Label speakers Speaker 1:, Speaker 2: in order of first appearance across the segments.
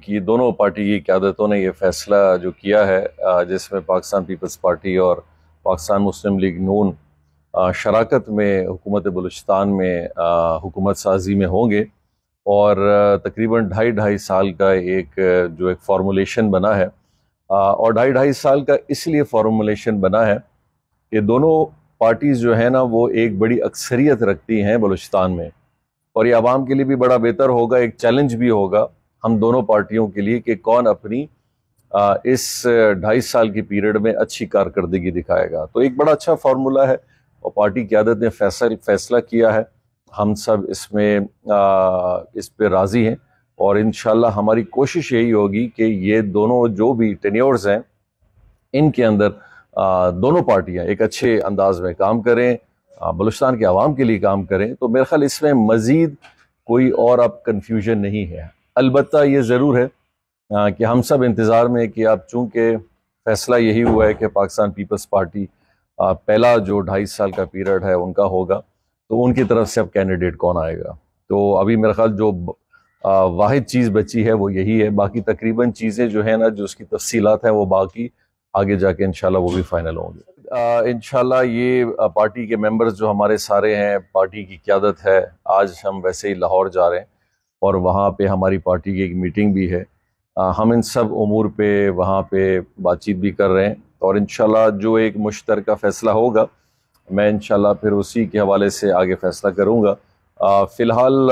Speaker 1: कि दोनों पार्टी की क़यादतों ने ये फ़ैसला जो किया है, जिसमें पाकिस्तान पीपल्स पार्टी और पाकिस्तान मुस्लिम लीग नून शराकत में हुकूमत बलूचिस्तान में हुकूमत साजी में होंगे, और तकरीबन ढाई साल का एक फार्मूलेशन बना है। और ढाई साल का इसलिए फार्मूलेशन बना है कि दोनों पार्टीज़ जो है ना वो एक बड़ी अक्सरियत रखती हैं बलूचिस्तान में, और ये आवाम के लिए भी बड़ा बेहतर होगा, एक चैलेंज भी होगा हम दोनों पार्टियों के लिए कि कौन अपनी इस 2.5 साल की पीरियड में अच्छी कारकर्दगी दिखाएगा। तो एक बड़ा अच्छा फार्मूला है और पार्टी क़यादत ने फैसला किया है। हम सब इस पे राज़ी हैं, और इंशाल्लाह हमारी कोशिश यही होगी कि ये दोनों जो भी टेन्योर्स हैं इनके अंदर दोनों पार्टियां एक अच्छे अंदाज में काम करें, बलूचिस्तान के आवाम के लिए काम करें। तो मेरे ख्याल इसमें मज़ीद कोई और अब कन्फ्यूजन नहीं है। अलबत्ता ये ज़रूर है कि हम सब इंतज़ार में कि अब चूँकि फ़ैसला यही हुआ है कि पाकिस्तान पीपल्स पार्टी पहला जो 2.5 साल का पीरियड है उनका होगा, तो उनकी तरफ से अब कैंडिडेट कौन आएगा। तो अभी मेरा ख्याल जो वाहिद चीज़ बची है वो यही है। बाकी तकरीबन चीज़ें जो है ना, जो उसकी तफसीलात हैं वो बाकी आगे जाके इंशाल्लाह वो भी फाइनल होंगे। इंशाल्लाह ये पार्टी के मेंबर्स जो हमारे सारे हैं, पार्टी की क़यादत है, आज हम वैसे ही लाहौर जा रहे हैं और वहाँ पे हमारी पार्टी की एक मीटिंग भी है। हम इन सब उमूर पे वहाँ पे बातचीत भी कर रहे हैं, और इंशाल्लाह जो एक मुश्तरका फ़ैसला होगा मैं इंशाल्लाह फिर उसी के हवाले से आगे फ़ैसला करूँगा। फ़िलहाल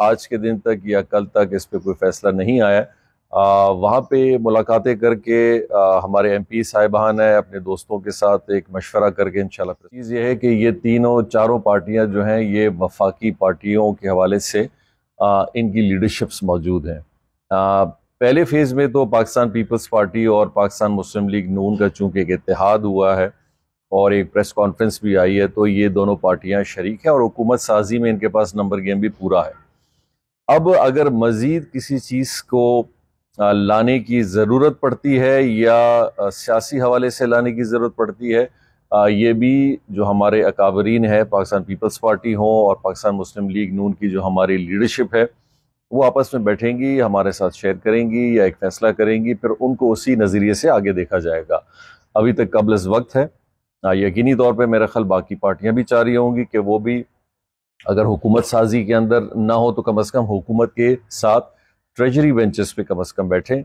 Speaker 1: आज के दिन तक या कल तक इस पे कोई फ़ैसला नहीं आया। वहाँ पे मुलाकातें करके हमारे MP साहिबान है अपने दोस्तों के साथ एक मशवरा करके इंशाल्लाह चीज़ ये है कि ये चारों पार्टियाँ जो हैं ये वफाकी पार्टियों के हवाले से इनकी लीडरशिप्स मौजूद हैं। पहले फ़ेज़ में तो पाकिस्तान पीपल्स पार्टी और पाकिस्तान मुस्लिम लीग नून का चूँकि एक इत्तेहाद हुआ है और एक प्रेस कॉन्फ्रेंस भी आई है, तो ये दोनों पार्टियाँ शरीक हैं और हुकूमत साजी में इनके पास नंबर गेम भी पूरा है। अब अगर मज़ीद किसी चीज़ को लाने की ज़रूरत पड़ती है या सियासी हवाले से लाने की ज़रूरत पड़ती है, ये भी जो हमारे अकाबरीन है पाकिस्तान पीपल्स पार्टी हो और पाकिस्तान मुस्लिम लीग नून की जो हमारी लीडरशिप है वो आपस में बैठेंगी, हमारे साथ शेयर करेंगी या एक फ़ैसला करेंगी, फिर उनको उसी नज़रिए से आगे देखा जाएगा। अभी तक कब्ल इस वक्त है। यकीनी तौर पे मेरा ख्याल बाकी पार्टियां भी चाह रही होंगी कि वो भी अगर हुकूमत साजी के अंदर ना हो तो कम अज़ कम हुकूमत के साथ ट्रेजरी बेंचेस पे कम अज़ कम बैठें।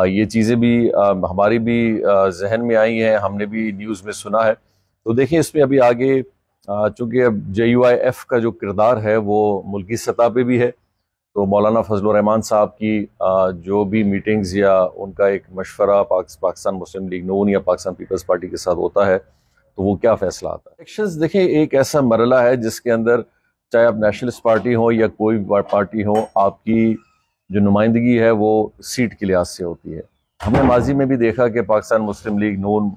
Speaker 1: ये चीज़ें भी हमारी भी जहन में आई हैं, हमने भी न्यूज़ में सुना है। तो देखिए इसमें अभी आगे चूँकि अब JUIF का जो किरदार है वो मुल्की सतह पे भी है, तो मौलाना फजलुर रहमान साहब की जो भी मीटिंग्स या उनका एक मशवरा पाकिस्तान मुस्लिम लीग नून या पाकिस्तान पीपल्स पार्टी के साथ होता है तो वो क्या फ़ैसला आता है। इलेक्शंस देखें एक ऐसा मरला है जिसके अंदर चाहे आप नेशनलिस्ट पार्टी हो या कोई पार्टी हो, आपकी जो नुमाइंदगी है वो सीट के लिहाज से होती है। हमने माजी में भी देखा कि पाकिस्तान मुस्लिम लीग नून,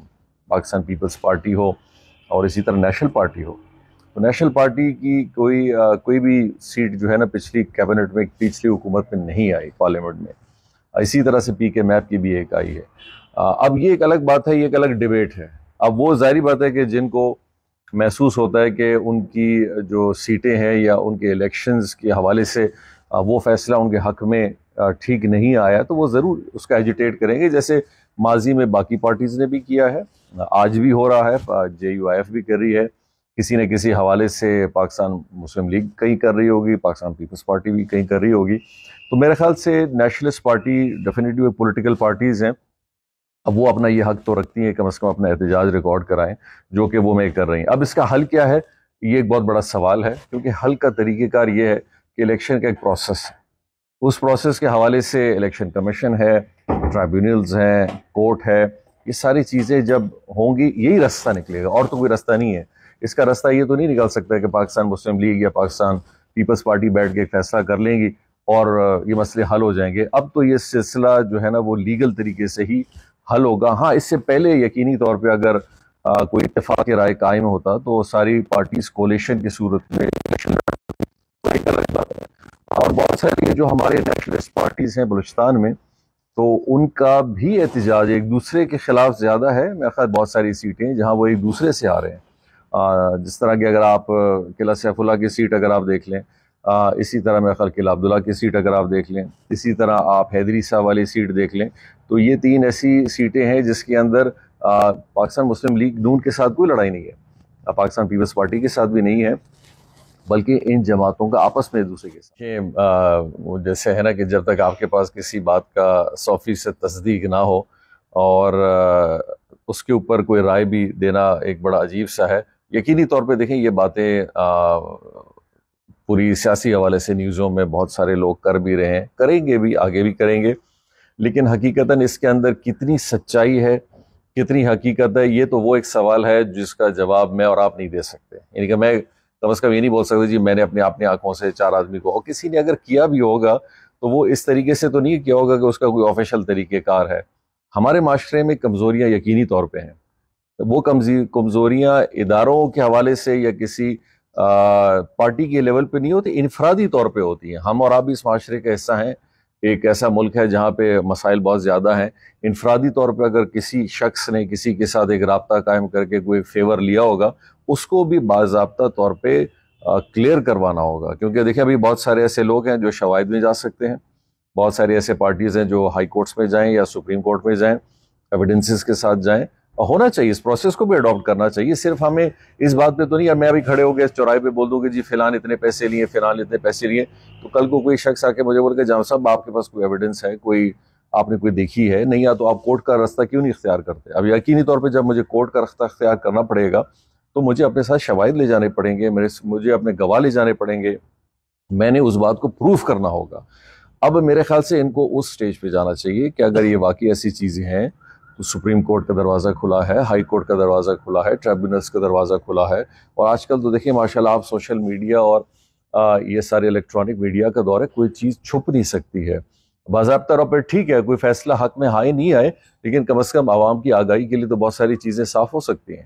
Speaker 1: पाकिस्तान पीपल्स पार्टी हो और इसी तरह नेशनल पार्टी हो, तो नेशनल पार्टी की कोई भी सीट जो है ना पिछली कैबिनेट में, पिछली हुकूमत में नहीं आई पार्लियामेंट में। इसी तरह से PK मैप की भी एक आई है। अब ये एक अलग बात है, ये एक अलग डिबेट है। अब वो ज़ाहिर बात है कि जिनको महसूस होता है कि उनकी जो सीटें हैं या उनके इलेक्शंस के हवाले से वो फ़ैसला उनके हक़ में ठीक नहीं आया, तो वो ज़रूर उसका एजिटेट करेंगे, जैसे माजी में बाकी पार्टीज़ ने भी किया है, आज भी हो रहा है, JUIF भी कर रही है, किसी न किसी हवाले से पाकिस्तान मुस्लिम लीग कहीं कर रही होगी, पाकिस्तान पीपल्स पार्टी भी कहीं कर रही होगी। तो मेरे ख्याल से nationalist party definitely political parties हैं, अब वो अपना ये हक़ तो रखती हैं कम अज़ कम अपना एहतजाज रिकॉर्ड कराएं, जो कि वो मैं कर रही हैं। अब इसका हल क्या है, ये एक बहुत बड़ा सवाल है, क्योंकि हल का तरीक़ेकार ये है कि इलेक्शन का एक प्रोसेस है, उस प्रोसेस के हवाले से इलेक्शन कमीशन है, ट्राइब्यूनल्स हैं, कोर्ट है, ये सारी चीज़ें जब होंगी यही रास्ता निकलेगा, और तो कोई रास्ता नहीं है। इसका रास्ता ये तो नहीं निकल सकता कि पाकिस्तान मुस्लिम लीग या पाकिस्तान पीपल्स पार्टी बैठ के फैसला कर लेंगी और ये मसले हल हो जाएंगे। अब तो ये सिलसिला जो है ना वो लीगल तरीके से ही हल होगा। हाँ, इससे पहले यकीनी तौर पे अगर कोई इत्तेफाक राय कायम होता तो सारी पार्टीज कोलिशन की सूरत में इलेक्शन और बहुत सारी जो हमारे नेशनलिस्ट पार्टीज हैं बलूचिस्तान में, तो उनका भी एहतजाज एक दूसरे के खिलाफ ज़्यादा है। मेरे ख्याल बहुत सारी सीटें जहाँ वो एक दूसरे से आ रहे हैं, जिस तरह की अगर आप किला सैफुल्लाह की सीट अगर आप देख लें, اسی طرح میرے خیال قلعہ عبداللہ کی سیٹ اگر آپ دیکھ لیں، اسی طرح آپ حیدری صاحب والی سیٹ دیکھ لیں، تو یہ 3 ایسی سیٹیں ہیں جس کے اندر پاکستان مسلم لیگ نون کے ساتھ کوئی لڑائی نہیں ہے، پاکستان پیپلز پارٹی کے ساتھ بھی نہیں ہے، بلکہ ان جماعتوں کا آپس میں ایک دوسرے کے ساتھ جیسے ہے نا کہ جب تک آپ کے پاس کسی بات کا 100% تصدیق نہ ہو اور اس کے اوپر کوئی رائے بھی دینا ایک بڑا عجیب سا ہے۔ یقینی طور پہ دیکھیں یہ باتیں پوری سیاسی حوالے سے نیوزوں میں بہت سارے لوگ کر بھی رہے ہیں، کریں گے بھی، آگے بھی کریں گے، لیکن حقیقتاً اس کے اندر کتنی سچائی ہے، کتنی حقیقت ہے، یہ تو وہ ایک سوال ہے جس کا جواب میں اور آپ نہیں دے سکتے۔ یعنی کہ میں کم از کم یہ نہیں بول سکتا جی میں نے اپنی آنکھوں سے 4 آدمی کو، اور کسی نے اگر کیا بھی ہوگا تو وہ اس طریقے سے تو نہیں کیا ہوگا کہ اس کا کوئی آفیشل طریقہ کار ہے۔ ہمارے معاشرے میں کمزوریاں یقینی طور پہ ہیں، وہ کمزوریاں اداروں کے حوالے سے یا کسی پارٹی کے لیول پہ نہیں ہوتی، انفرادی طور پہ ہوتی ہیں۔ ہم اور آپ بھی اس معاشرے کا حصہ ہیں، ایک ایسا ملک ہے جہاں پہ مسائل بہت زیادہ ہیں۔ انفرادی طور پہ اگر کسی شخص نے کسی کے ساتھ ایک رابطہ قائم کر کے کوئی فیور لیا ہوگا، اس کو بھی باضابطہ طور پہ کلیئر کروانا ہوگا، کیونکہ دیکھیں ابھی بہت سارے ایسے لوگ ہیں جو شواہد میں جا سکتے ہیں، بہت سارے ایسے پارٹیز ہیں جو ہائی کورٹس میں جائیں یا سپریم کورٹ میں جائیں، ایویڈنسز کے ساتھ جائیں، اور ہونا چاہیے، اس پروسیس کو بھی اڈاپٹ کرنا چاہیے۔ صرف ہمیں اس بات پہ تو نہیں، میں ابھی کھڑے ہو گئے اس چوراہے پہ بول دوں کہ جی فلان اتنے پیسے لیے، فلان اتنے پیسے لیے، تو کل کو کوئی شخص آ کے مجھے بول کے جام صاحب آپ کے پاس کوئی ایویڈنس ہے، کوئی آپ نے کوئی دیکھی ہے نہیں، یا تو آپ کورٹ کا راستہ کیوں نہیں اختیار کرتے؟ اب یقینی طور پہ جب مجھے کورٹ کا راستہ اختیار کرنا پڑے گا تو مجھے اپنے ساتھ شواہد لے جانے پڑیں گے، مجھے اپنے گواہ لے جانے پڑیں گے، میں نے اس بات کو پروف کرنا ہوگا۔ اب میرے خیال سے ان کو اس سٹیج پہ جانا چاہیے کہ اگر یہ واقعی ایسی چیزیں ہیں تو سپریم کورٹ کا دروازہ کھلا ہے، ہائی کورٹ کا دروازہ کھلا ہے، ٹریبونلز کا دروازہ کھلا ہے، اور آج کل تو دیکھیں ماشاءاللہ آپ سوشل میڈیا اور یہ سارے الیکٹرانک میڈیا کا دور ہے، کوئی چیز چھپ نہیں سکتی ہے۔ باضابطہ طور پر ٹھیک ہے کوئی فیصلہ حق میں ہائے نہیں آئے، لیکن کم از کم عوام کی آگاہی کے لیے تو بہت ساری چیزیں صاف ہو سکتی ہیں۔